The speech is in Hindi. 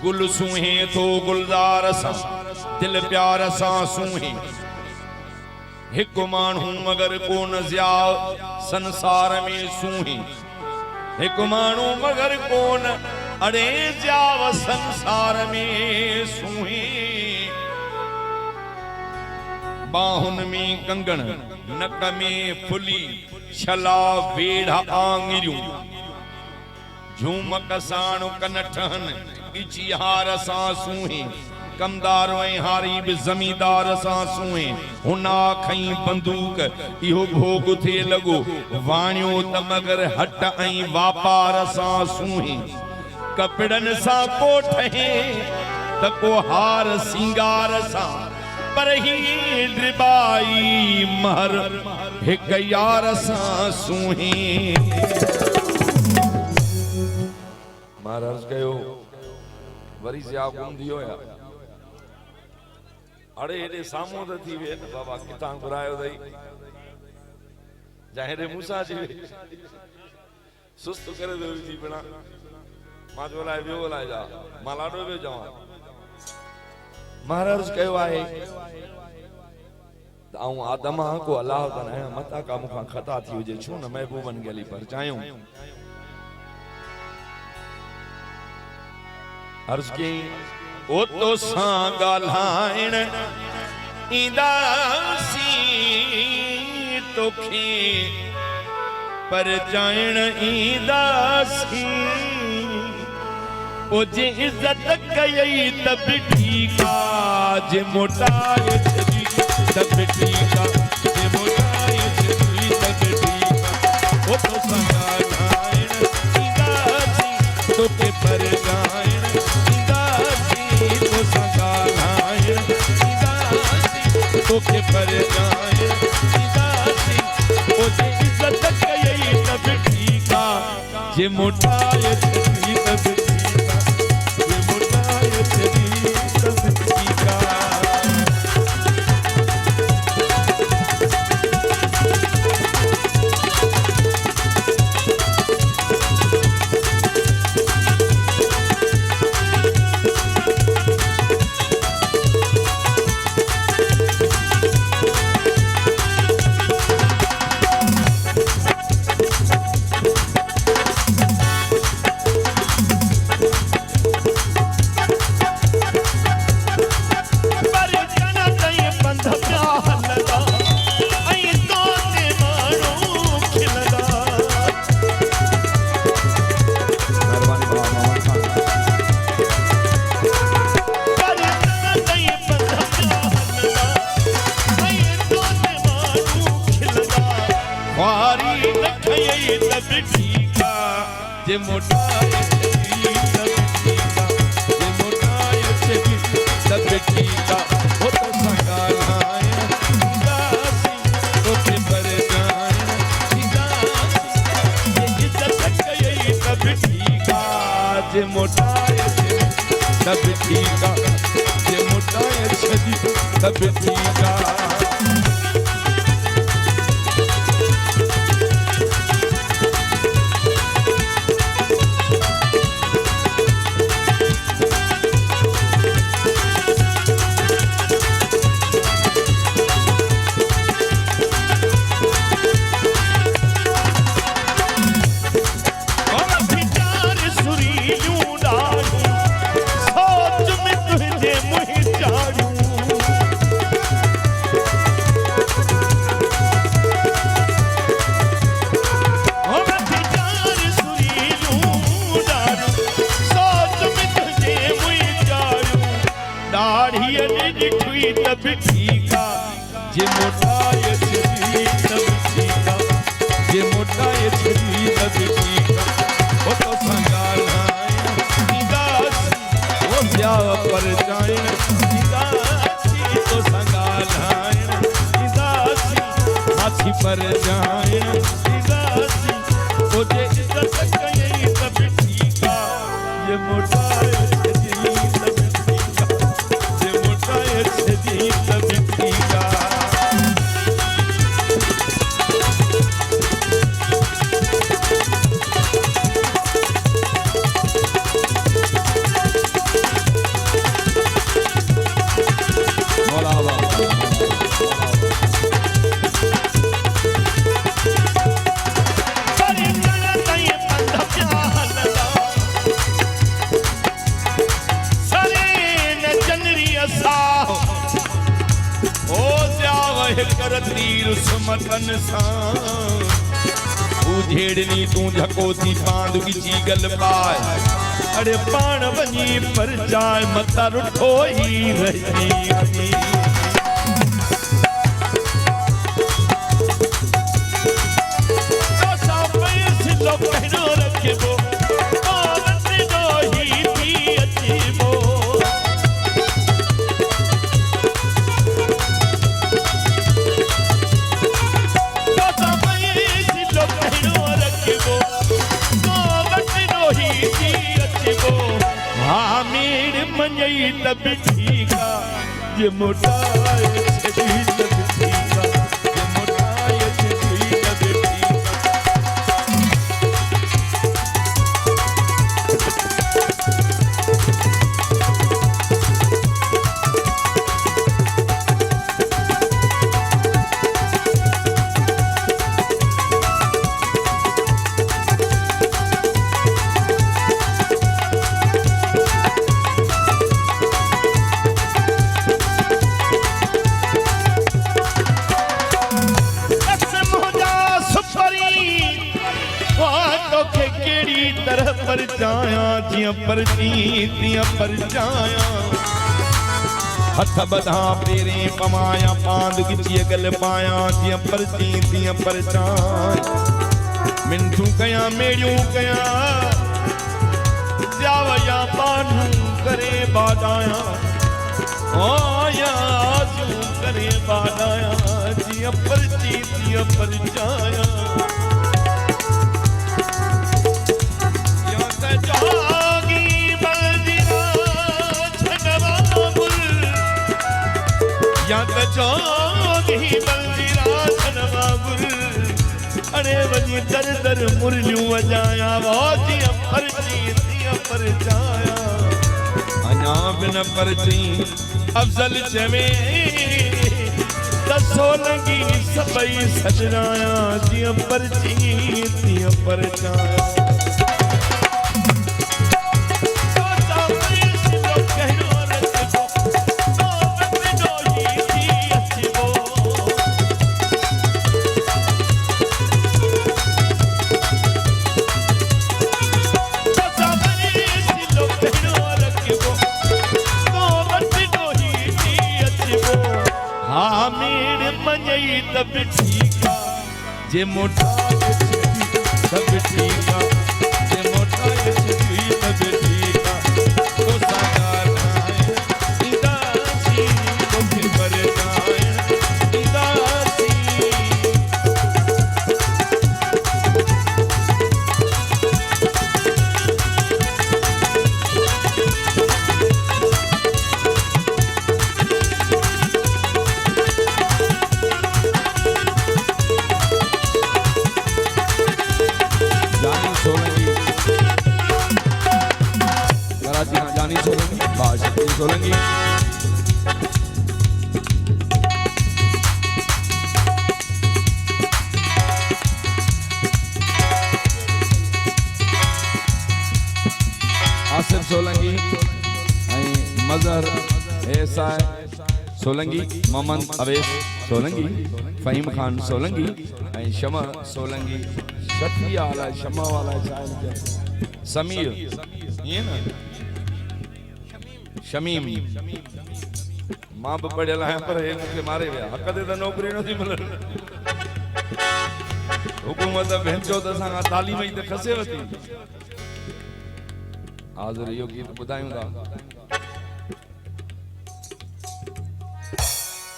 गुल सूहे तो गुलजार सा दिल प्यार सा सूहे हिक मानू मगर को न ज्या संसार में सूहे हिक मानू मगर को न अड़े ज्या संसार में सूहे बाहुन में कंगन नक में फुली छला वेढ़ा आंगिरियूं झूमक साणु कनठहन इचिहार सा सूहे कमदार वहीं हारी भी जमींदार सा सूहे हुना खई बंदूक इहो भोग थे लगो वाणियो त मगर हट ऐं वापार सा सूहे कपड़न सा कोठे त को हार सिंगार सा पर ही ड्रिबाई महर हिक यार सा सूहे महाराज कहो वरी से आप गुंदी होया अड़े एडे सामो त थी वे बाबा कितां घुरायो दई जाहे मूसा जी सुस्त करे दो जी बना मां जो लाए बियो लाए जा मालाडो बे जावा महाराज कहो आए आऊं आदम को अल्लाह तने मता का मुखा खता थी हुजे छो न महबूबन गली पर चायूं अर्ज की ओ तो सां गालाइण ईंदासी तोखे पर जाइण ईंदासी ओ जे इज्जत कयई तब ठीक आ जे मोटाए छदी तब ठीक आ जे मोटाए छदी तब ठीक आ ओ तो सां गालाइण ईंदासी तोखे पर जाइण तोखे पर जाए ओजे इज्जत कयई तब ठीक आ जे मोटाए छदी तब ठीक आ जे मोटाए छदी तब ठीक आ जे मोटाए छदी तब ठीक आ जे मोटाए छदी तब ठीक आ ओ तो संगालाए ईंदासी तोखे पर जाइण ईंदासी जे इज्जत कयई तब ठीक आ जे मोटाए छदी तब ठीक आ जे मोटाए छदी तब ठीक आ तब ठीक आ जे मोटाए छदी तब ठीक आ जे मोटाए छदी तब ठीक आ ओ तो संगालाए ईंदासी ओ ब्या पर जाइण ईंदासी तो संगालाए ईंदासी हाथी पर जाइण ईंदासी ओ जे इज्जत कयई तब ठीक आ जे मोटाए छदी तब ठीक आ जे मोटाए छदी तब ठीक आ दुश्मतन सां तू झेड़नी तू झकोती पांद की गल पाए अरे पाण वञी पर जाए मता रुठो ही रही तो सापे सिलो कहनो रखबो पावत दो ही थी अचीबो तो सापे सिलो कहनो रखबो पावत दो ही थी हाँ मेरे मंजई तब ठीका ये मोटाए छड़ी तब ठीका ये मोटाए छड़ी तब ठीका पर जाया जिया पर तिया पर जाया हथ बधा पेरे पमाया पांद की गल पाया जिया पर तिया पर जाया मिंटू कया मेड़ियों कया जावया बानू करे बाडाया आया जू करे बाडाया जिया पर तिया पर जाया जागी बलदिरा छनवा गुल या त जागी बलदिरा छनवा गुल अरे वनी दर दर मुरलियों वजाया वाजी पर जाया अना बिन परची अफजल चवे दसो लगी सबई सजनाया जिया परची पर जाया तब ठीका जे मोटा तब ठीका जे मोटा तब ठीका तो साकार आए इंदासी मुझे पर जाए इंदासी सोलंकी आसिफ सोलंकी मजहर एसाय सोलंकी मोहम्मद अवेस सोलंकी फहीम खान सोलंकी शमा सोलंकी शफिया वाला शमा वाला समीर ये ना शमीम मां पे पढ़ेला है पर इनके मारे वे हक दे नौकरी नहीं मिलन हुकूमत भेंचो त संगा तालीम ही त खसे वती हाज़िर यो गीत ॿुधायूं था